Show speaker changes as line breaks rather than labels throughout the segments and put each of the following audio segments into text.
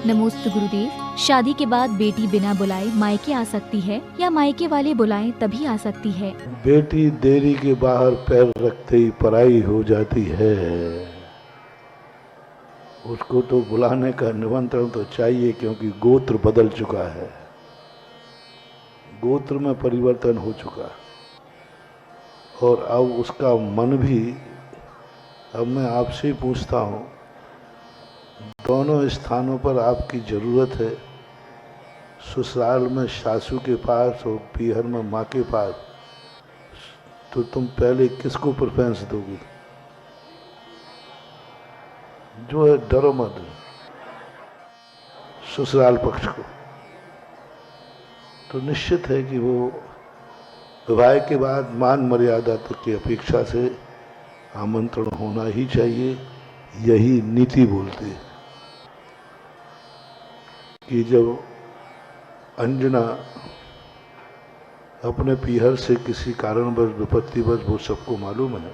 नमोस्तु गुरुदेव। शादी के बाद बेटी बिना बुलाए मायके आ सकती है या मायके वाले बुलाएं तभी आ सकती है?
बेटी देरी के बाहर पैर रखते ही पराई हो जाती है। उसको तो बुलाने का निमंत्रण तो चाहिए, क्योंकि गोत्र बदल चुका है, गोत्र में परिवर्तन हो चुका और अब उसका मन भी। अब मैं आपसे पूछता हूँ, दोनों स्थानों पर आपकी ज़रूरत है, ससुराल में सासू के पास और पीहर में माँ के पास, तो तुम पहले किसको प्रेफरेंस दोगी? जो है डरो मत, ससुराल पक्ष को। तो निश्चित है कि वो विवाह के बाद मान मर्यादा तक की अपेक्षा से आमंत्रण होना ही चाहिए। यही नीति बोलती है कि जब अंजना अपने पीहर से किसी कारणवश विपत्तिवश, वो सबको मालूम है,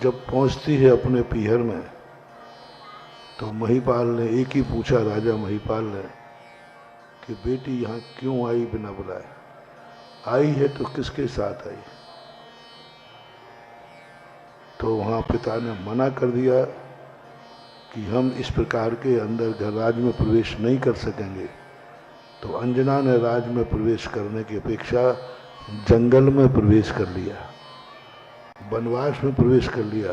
जब पहुंचती है अपने पीहर में, तो महिपाल ने एक ही पूछा, राजा महिपाल ने, कि बेटी यहाँ क्यों आई बिना बुलाए? आई है तो किसके साथ आई? तो वहाँ पिता ने मना कर दिया कि हम इस प्रकार के अंदर घर राज में प्रवेश नहीं कर सकेंगे। तो अंजना ने राज में प्रवेश करने की अपेक्षा जंगल में प्रवेश कर लिया, वनवास में प्रवेश कर लिया।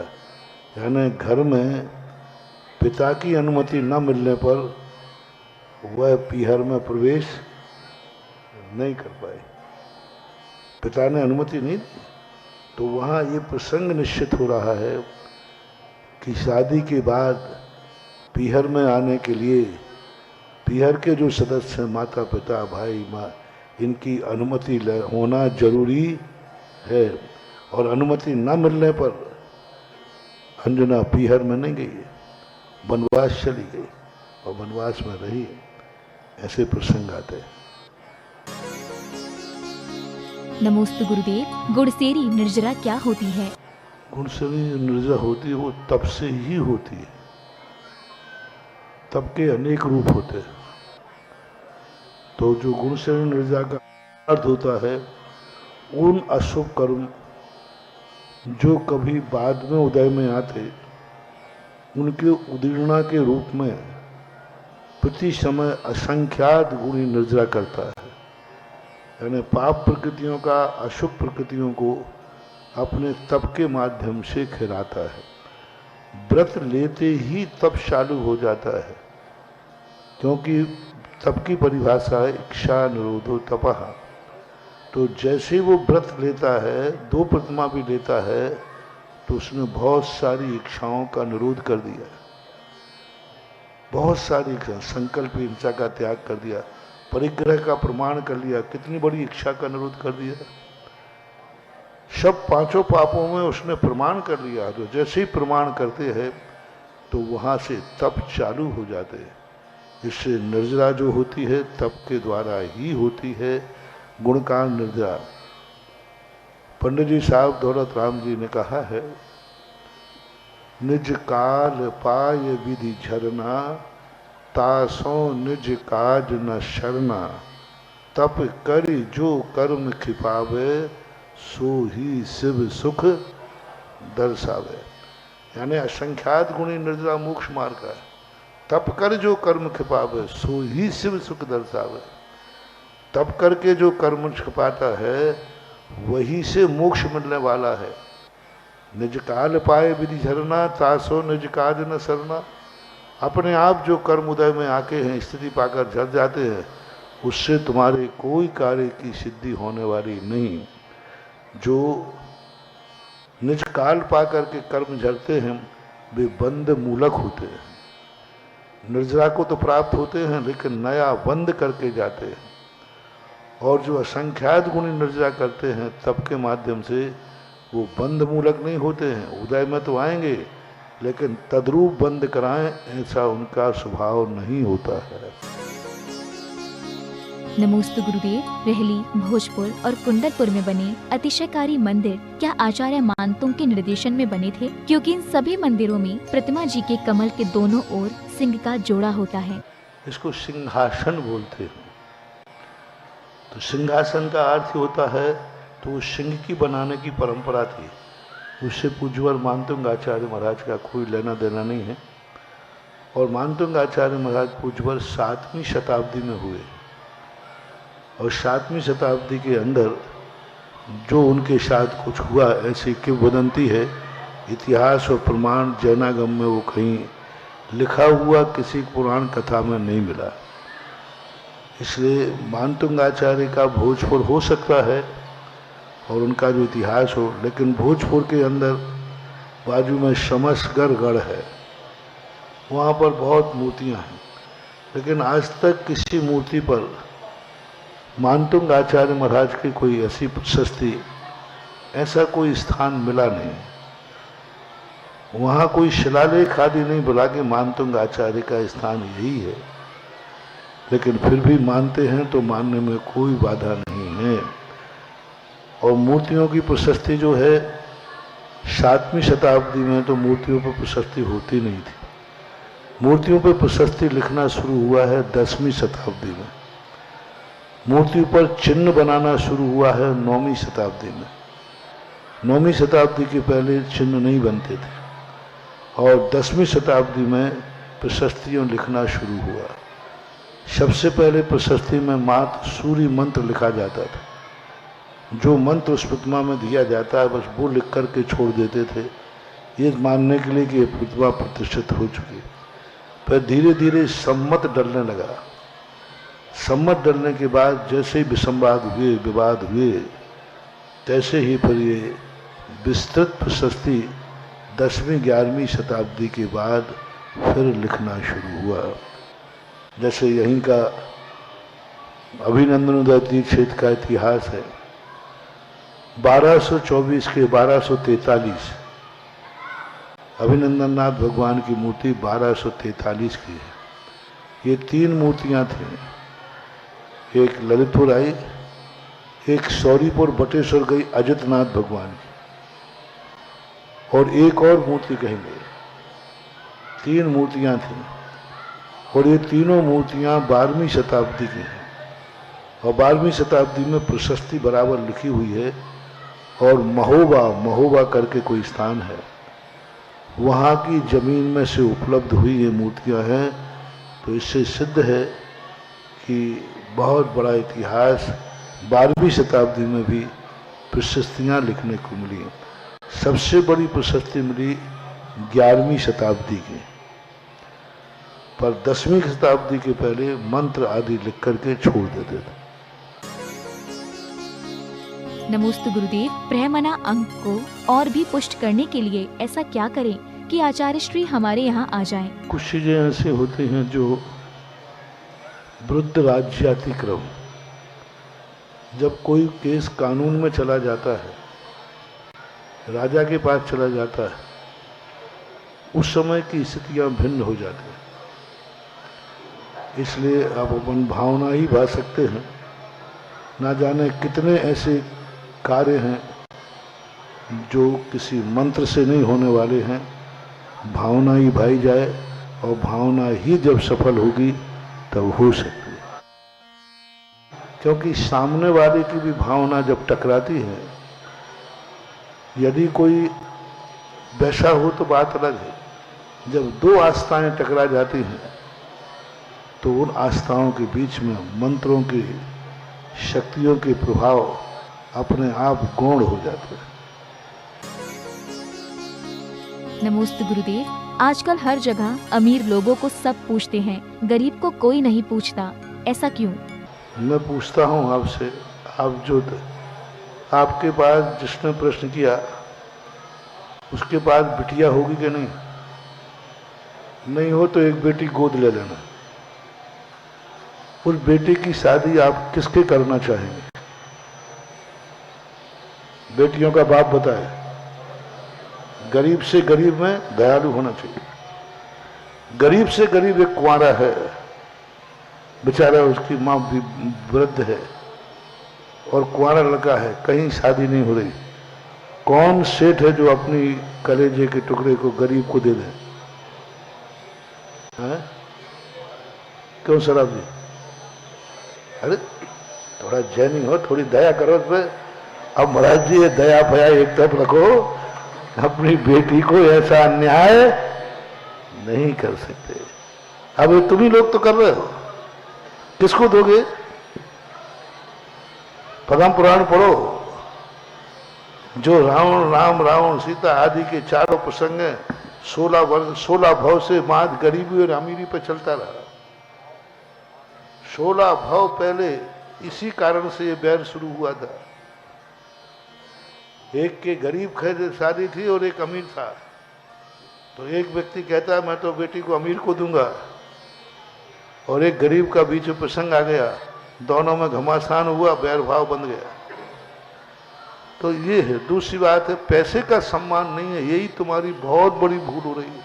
यानी घर में पिता की अनुमति न मिलने पर वह पीहर में प्रवेश नहीं कर पाए, पिता ने अनुमति नहीं दी। तो वहाँ ये प्रसंग निश्चित हो रहा है कि शादी के बाद पीहर में आने के लिए पीहर के जो सदस्य हैं, माता पिता भाई माँ, इनकी अनुमति होना जरूरी है। और अनुमति न मिलने पर अंजना पीहर में नहीं गई, वनवास चली गई और वनवास में रही। ऐसे प्रसंग आते हैं।
नमोस्तु गुरुदेव। गुड़सेरी निर्जरा क्या होती है?
गुड़सेरी निर्जरा होती है, वो तप से ही होती है। तप के अनेक रूप होते हैं। तो जो गुड़सेरी निर्जरा का अर्थ होता है, उन अशुभ कर्म जो कभी बाद में उदय में आते, उनके उदीर्णा के रूप में प्रति समय असंख्यात गुणी निर्जरा करता है। यानी पाप प्रकृतियों का अशुभ प्रकृतियों को अपने तप के माध्यम से खिलाता है। व्रत लेते ही तप चालू हो जाता है, क्योंकि तप की परिभाषा है इच्छा निरोधो तपः। तो जैसे वो व्रत लेता है, 2 प्रतिमा भी लेता है, तो उसने बहुत सारी इच्छाओं का निरोध कर दिया, बहुत सारी संकल्प हिंसा का त्याग कर दिया, परिग्रह का प्रमाण कर लिया। कितनी बड़ी इच्छा का निरोध कर दिया। सब 5 पापों में उसने प्रमाण कर लिया। तो जैसे ही प्रमाण करते हैं तो वहाँ से तप चालू हो जाते हैं। इससे निर्जरा जो होती है तप के द्वारा ही होती है, गुणकाल निर्जरा। पंडित जी साहब दौलत राम जी ने कहा है, निज काल पाय विधि झरना, तासो निज काज न शरना, तप करि जो कर्म खिपावे, सो ही शिव सुख दर्शावे। यानी असंख्यात गुणी निर्जरा मोक्ष मार्ग है। तप कर जो कर्म खिपावे, सो ही शिव सुख दर्शावे। तप करके जो कर्म छिपाता है, वही से मोक्ष मिलने वाला है। निज काल पाए विधि झरना, तासो निज काज न सरना। अपने आप जो कर्म उदय में आके हैं, स्थिति पाकर झड़ जाते हैं, उससे तुम्हारे कोई कार्य की सिद्धि होने वाली नहीं। जो निज काल पा करके कर्म झड़ते हैं, वे बंद मूलक होते हैं। निर्जरा को तो प्राप्त होते हैं, लेकिन नया बंद करके जाते हैं। और जो असंख्यात गुणी निर्जरा करते हैं तप के माध्यम से, वो बंद मूलक नहीं होते हैं। उदय में तो आएंगे, लेकिन तद्रूप बंद कराएं, ऐसा उनका स्वभाव नहीं होता है।
नमोस्तु गुरुदेव। रहली, भोजपुर और कुंडलपुर में बने अतिशयकारी मंदिर क्या आचार्य मानतुंग के निर्देशन में बने थे? क्योंकि इन सभी मंदिरों में प्रतिमा जी के कमल के दोनों ओर सिंह का जोड़ा होता है।
इसको सिंहासन बोलते हैं। तो सिंहासन का अर्थ होता है, तो वो सिंह की बनाने की परंपरा थी। उससे पूज्यवर मानतुंग आचार्य महाराज का कोई लेना देना नहीं है। और मानतुंग आचार्य महाराज पूज्यवर 7वीं शताब्दी में हुए, और 7वीं शताब्दी के अंदर जो उनके साथ कुछ हुआ ऐसी किंवदंती है, इतिहास और प्रमाण जैनागम में वो कहीं लिखा हुआ किसी पुराण कथा में नहीं मिला। इसलिए मानतुंग आचार्य का भोजपुर हो सकता है और उनका जो इतिहास हो, लेकिन भोजपुर के अंदर बाजू में शमसगढ़ गढ़ है, वहाँ पर बहुत मूर्तियाँ हैं, लेकिन आज तक किसी मूर्ति पर मानतुंग आचार्य महाराज की कोई ऐसी प्रशस्ति, ऐसा कोई स्थान मिला नहीं। वहाँ कोई शिलालेख आदि नहीं बोला कि मानतुंग आचार्य का स्थान यही है, लेकिन फिर भी मानते हैं तो मानने में कोई बाधा नहीं है। और मूर्तियों की प्रशस्ति जो है, 7वीं शताब्दी में तो मूर्तियों पर प्रशस्ति होती नहीं थी। मूर्तियों पर प्रशस्ति लिखना शुरू हुआ है 10वीं शताब्दी में। मूर्ति पर चिन्ह बनाना शुरू हुआ है 9वीं शताब्दी में। 9वीं शताब्दी के पहले चिन्ह नहीं बनते थे, और 10वीं शताब्दी में प्रशस्तियों लिखना शुरू हुआ। सबसे पहले प्रशस्ति में मात्र सूर्य मंत्र लिखा जाता था। जो मंत्र उस प्रतिमा में दिया जाता है, बस वो लिख करके छोड़ देते थे, ये मानने के लिए कि ये प्रतिमा प्रतिष्ठित हो चुकी। फिर धीरे धीरे सम्मत डलने लगा। सम्मत डलने के बाद जैसे ही विवाद हुए, तैसे ही फिर ये विस्तृत प्रशस्ति 10वीं 11वीं शताब्दी के बाद फिर लिखना शुरू हुआ। जैसे यहीं का अभिनंदन उदय तीर्थ क्षेत्र का इतिहास है, 1224 के 1243 अभिनंदननाथ भगवान की मूर्ति 1243 की है। ये 3 मूर्तियां थीं, एक ललितपुर आई, एक सौरीपुर बटेश्वर गई अजितनाथ भगवान की, और एक और मूर्ति कहेंगे। 3 मूर्तियां थीं, और ये तीनों मूर्तियां 12वीं शताब्दी की हैं, और 12वीं शताब्दी में प्रशस्ति बराबर लिखी हुई है। और महोबा करके कोई स्थान है, वहाँ की जमीन में से उपलब्ध हुई ये मूर्तियाँ हैं। तो इससे सिद्ध है कि बहुत बड़ा इतिहास 12वीं शताब्दी में भी प्रशस्तियाँ लिखने को मिली। सबसे बड़ी प्रशस्ति मिली 11वीं शताब्दी की, पर 10वीं शताब्दी के पहले मंत्र आदि लिख करके छोड़ देते थे।
नमोस्तु गुरुदेव। ब्रह्मणा अंक को और भी पुष्ट करने के लिए ऐसा क्या करें कि आचार्य श्री हमारे यहाँ आ जाएं?
कुछ चीजें ऐसी होती हैं जो वृद्ध राज्यातिक्रम, जब कोई केस कानून में चला जाता है, राजा के पास चला जाता है, उस समय की स्थितियां भिन्न हो जाती हैं। इसलिए आप अपन भावना ही बहा सकते हैं। ना जाने कितने ऐसे कार्य हैं जो किसी मंत्र से नहीं होने वाले हैं, भावना ही भाई जाए, और भावना ही जब सफल होगी तब हो सकती है। क्योंकि सामने वाले की भी भावना जब टकराती है, यदि कोई वैसा हो तो बात अलग है। जब 2 आस्थाएं टकरा जाती हैं तो उन आस्थाओं के बीच में मंत्रों की शक्तियों के प्रभाव अपने आप गौण हो जाते हैं।
नमोस्तु गुरुदेव। आजकल हर जगह अमीर लोगों को सब पूछते हैं, गरीब को कोई नहीं पूछता, ऐसा क्यों?
मैं पूछता हूँ आपसे, आप जो आपके पास जिसने प्रश्न किया उसके पास बिटिया होगी कि नहीं? नहीं हो तो एक बेटी गोद ले लेना। उस बेटी की शादी आप किसके करना चाहेंगे? बेटियों का बाप बताए। गरीब से गरीब में दयालु होना चाहिए। गरीब से गरीब एक कुंवारा है, बेचारा उसकी माँ भी वृद्ध है और कुंवारा लड़का है, कहीं शादी नहीं हो रही। कौन सेठ है जो अपनी कलेजे के टुकड़े को गरीब को दे दे? हैं? क्यों शराब जी? अरे थोड़ा जैनी हो, थोड़ी दया करो उस पर। अब महाराज जी ये दया भया एक तरफ रखो, अपनी बेटी को ऐसा अन्याय नहीं कर सकते। अब ये तुम ही लोग तो कर रहे हो, किसको दोगे? पद्म पुराण पढ़ो, जो रावण राम रावण सीता आदि के चारों प्रसंग 16 वर्ष 16 भव से माद गरीबी और अमीरी पर चलता रहा। 16 भव पहले इसी कारण से ये बैर शुरू हुआ था। एक के गरीब खैर शादी थी और एक अमीर था, तो एक व्यक्ति कहता है मैं तो बेटी को अमीर को दूंगा, और एक गरीब का बीच में प्रसंग आ गया, दोनों में घमासान हुआ, बैर भाव बन गया। तो ये है। दूसरी बात है, पैसे का सम्मान नहीं है, यही तुम्हारी बहुत बड़ी भूल हो रही है।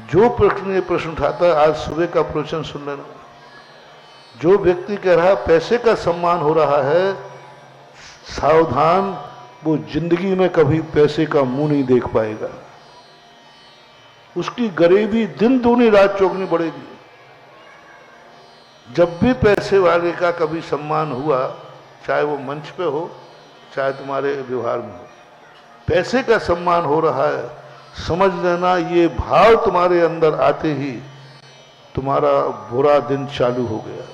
जो प्रश्न ये प्रश्न उठाता है, आज सुबह का प्रवचन सुन लेना। जो व्यक्ति कह रहा है पैसे का सम्मान हो रहा है, सावधान, वो जिंदगी में कभी पैसे का मुंह नहीं देख पाएगा। उसकी गरीबी दिन दूनी रात चौगनी बढ़ेगी। जब भी पैसे वाले का कभी सम्मान हुआ, चाहे वो मंच पे हो चाहे तुम्हारे व्यवहार में हो, पैसे का सम्मान हो रहा है, समझ लेना ये भाव तुम्हारे अंदर आते ही तुम्हारा बुरा दिन चालू हो गया।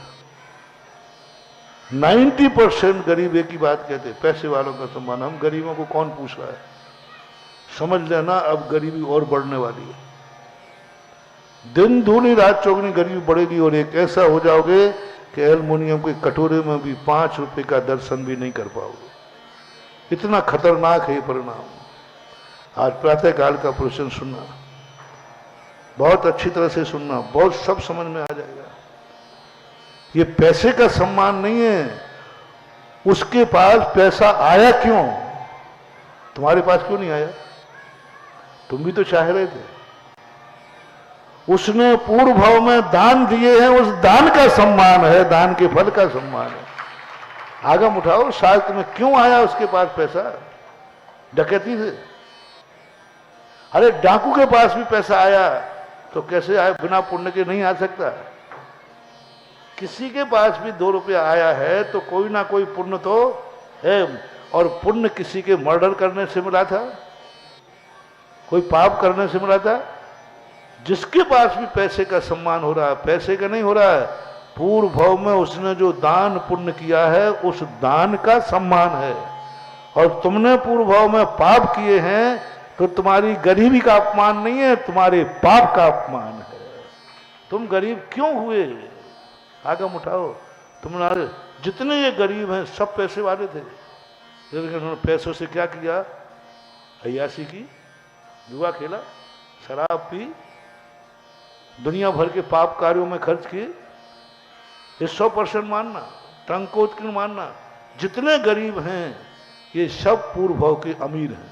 90% गरीब एक ही बात कहते हैं, पैसे वालों का सम्मान। हम गरीबों को कौन पूछ रहा है? समझ लेना अब गरीबी और बढ़ने वाली है। दिन दूनी रात चौगनी गरीबी बढ़ेगी, और एक ऐसा हो जाओगे कि एल्युमिनियम के कटोरे में भी 5 रुपए का दर्शन भी नहीं कर पाओगे। इतना खतरनाक है ये परिणाम। आज प्रातः काल का प्रवचन सुनना, बहुत अच्छी तरह से सुनना, बहुत सब समझ में आ जाएगा। ये पैसे का सम्मान नहीं है। उसके पास पैसा आया क्यों? तुम्हारे पास क्यों नहीं आया? तुम भी तो चाह रहे थे। उसने पूर्व भाव में दान दिए हैं, उस दान का सम्मान है, दान के फल का सम्मान है। आगम उठाओ, शास्त्र में क्यों आया उसके पास पैसा? डकैती से? अरे डाकू के पास भी पैसा आया तो कैसे आया? बिना पुण्य के नहीं आ सकता। किसी के पास भी 2 रुपया आया है तो कोई ना कोई पुण्य तो है। और पुण्य किसी के मर्डर करने से मिला था? कोई पाप करने से मिला था? जिसके पास भी पैसे का सम्मान हो रहा है, पैसे का नहीं हो रहा है, पूर्व भाव में उसने जो दान पुण्य किया है उस दान का सम्मान है। और तुमने पूर्व भाव में पाप किए हैं तो तुम्हारी गरीबी का अपमान नहीं है, तुम्हारे पाप का अपमान है। तुम गरीब क्यों हुए? आगम उठाओ। तुम्हारे जितने ये गरीब हैं सब पैसे वाले थे, लेकिन उन्होंने पैसों से क्या किया? अय्याशी की, जुआ खेला, शराब पी, दुनिया भर के पाप कार्यों में खर्च किए। ये 100% मानना, टंकोत क्यों मानना? जितने गरीब हैं ये सब पूर्व भाव के अमीर हैं,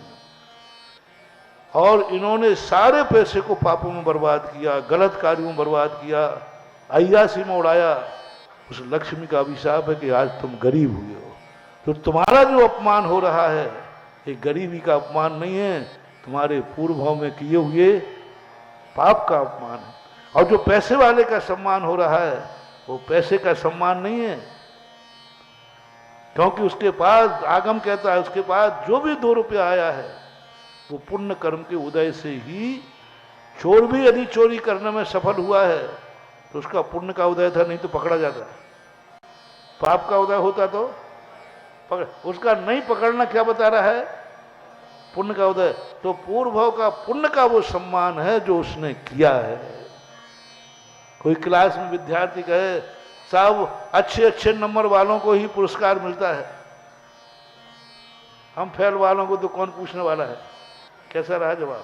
और इन्होंने सारे पैसे को पापों में बर्बाद किया, गलत कार्यों में बर्बाद किया, अय्याशी में उड़ाया। उस लक्ष्मी का अभिशाप है कि आज तुम गरीब हुए हो। तो तुम्हारा जो अपमान हो रहा है ये गरीबी का अपमान नहीं है, तुम्हारे पूर्व भाव में किए हुए पाप का अपमान है। और जो पैसे वाले का सम्मान हो रहा है वो पैसे का सम्मान नहीं है, क्योंकि उसके पास, आगम कहता है, उसके पास जो भी 2 रुपया आया है वो पुण्य कर्म के उदय से ही। चोर भी यदि चोरी करने में सफल हुआ है तो उसका पुण्य का उदय था, नहीं तो पकड़ा जाता। पाप का उदय होता तो उसका नहीं पकड़ना क्या बता रहा है? पुण्य का उदय। तो पूर्व भाव का पुण्य का वो सम्मान है जो उसने किया है। कोई क्लास में विद्यार्थी कहे साहब अच्छे अच्छे नंबर वालों को ही पुरस्कार मिलता है, हम फेल वालों को तो कौन पूछने वाला है? कैसा रहा जवाब?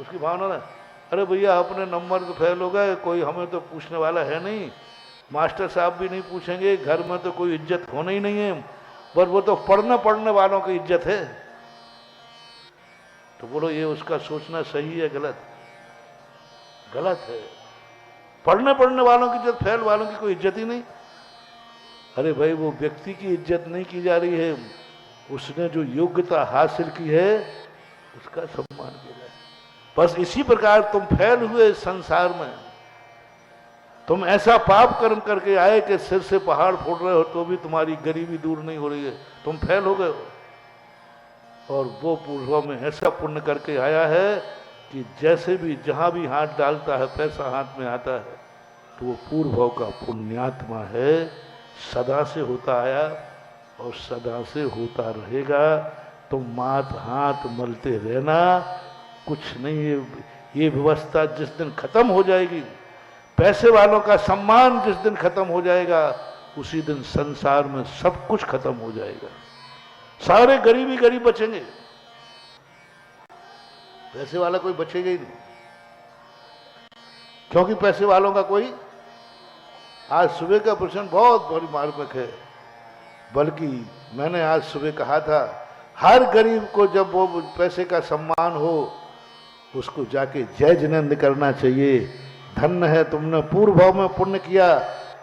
उसकी भावना है, अरे भैया अपने नंबर तो फेल हो गए, कोई हमें तो पूछने वाला है नहीं, मास्टर साहब भी नहीं पूछेंगे, घर में तो कोई इज्जत होना ही नहीं है, पर वो तो पढ़ने वालों की इज्जत है। तो बोलो ये उसका सोचना सही है गलत? गलत है। पढ़ने वालों की इज्जत, फेल वालों की कोई इज्जत ही नहीं। अरे भाई, वो व्यक्ति की इज्जत नहीं की जा रही है, उसने जो योग्यता हासिल की है उसका सम्मान किया जाए। बस इसी प्रकार तुम फेल हुए संसार में, तुम ऐसा पाप कर्म करके आए कि सिर से पहाड़ फोड़ रहे हो तो भी तुम्हारी गरीबी दूर नहीं हो रही है, तुम फेल हो गए हो। और वो पूर्वों में ऐसा पुण्य करके आया है कि जैसे भी जहां भी हाथ डालता है पैसा हाथ में आता है, तो वो पूर्व का पुण्यात्मा है, सदा से होता आया और सदा से होता रहेगा। तुम माथ हाथ मलते रहना, कुछ नहीं। ये व्यवस्था जिस दिन खत्म हो जाएगी, पैसे वालों का सम्मान जिस दिन खत्म हो जाएगा, उसी दिन संसार में सब कुछ खत्म हो जाएगा। सारे गरीब ही गरीब बचेंगे, पैसे वाला कोई बचेगा ही नहीं, क्योंकि पैसे वालों का कोई। आज सुबह का प्रश्न बहुत बड़ी मार्मिक है, बल्कि मैंने आज सुबह कहा था, हर गरीब को जब वो पैसे का सम्मान हो, उसको जाके जय जिनेंद्र करना चाहिए। धन्य है तुमने पूर्व भाव में पुण्य किया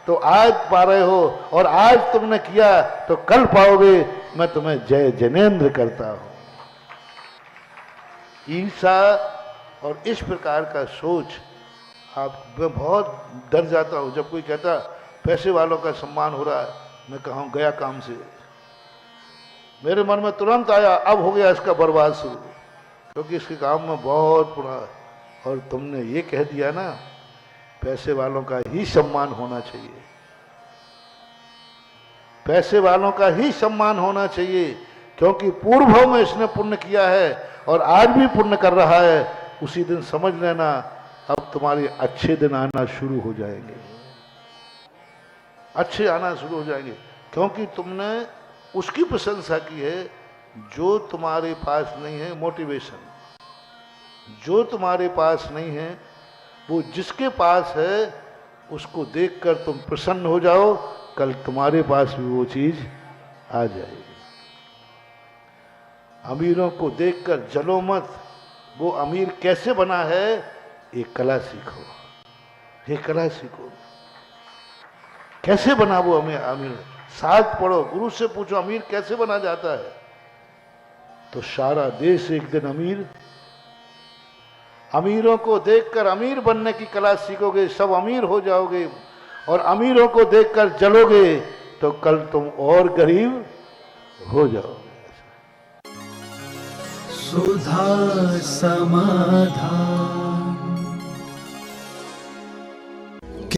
तो आज पा रहे हो, और आज तुमने किया तो कल पाओगे। मैं तुम्हें जय जिनेंद्र करता हूं। ईर्षा और इस प्रकार का सोच, आप मैं बहुत डर जाता हूं जब कोई कहता पैसे वालों का सम्मान हो रहा है। मैं कहूं गया काम से, मेरे मन में तुरंत आया अब हो गया इसका बर्बाद शुरू, क्योंकि इसके काम में बहुत बुरा। और तुमने ये कह दिया ना, पैसे वालों का ही सम्मान होना चाहिए, पैसे वालों का ही सम्मान होना चाहिए, क्योंकि पूर्व में इसने पुण्य किया है और आज भी पुण्य कर रहा है। उसी दिन समझ लेना अब तुम्हारे अच्छे दिन आना शुरू हो जाएंगे, अच्छे आना शुरू हो जाएंगे, क्योंकि तुमने उसकी प्रशंसा की है जो तुम्हारे पास नहीं है। मोटिवेशन जो तुम्हारे पास नहीं है, वो जिसके पास है उसको देखकर तुम प्रसन्न हो जाओ, कल तुम्हारे पास भी वो चीज आ जाएगी। अमीरों को देखकर जलो मत, वो अमीर कैसे बना है एक कला सीखो, ये कला सीखो, कैसे बना वो अमीर। साथ पढ़ो, गुरु से पूछो अमीर कैसे बना जाता है, तो सारा देश एक दिन अमीर। अमीरों को देखकर अमीर बनने की कला सीखोगे, सब अमीर हो जाओगे, और अमीरों को देखकर जलोगे तो कल तुम और गरीब हो जाओगे।
सुधा समाधान।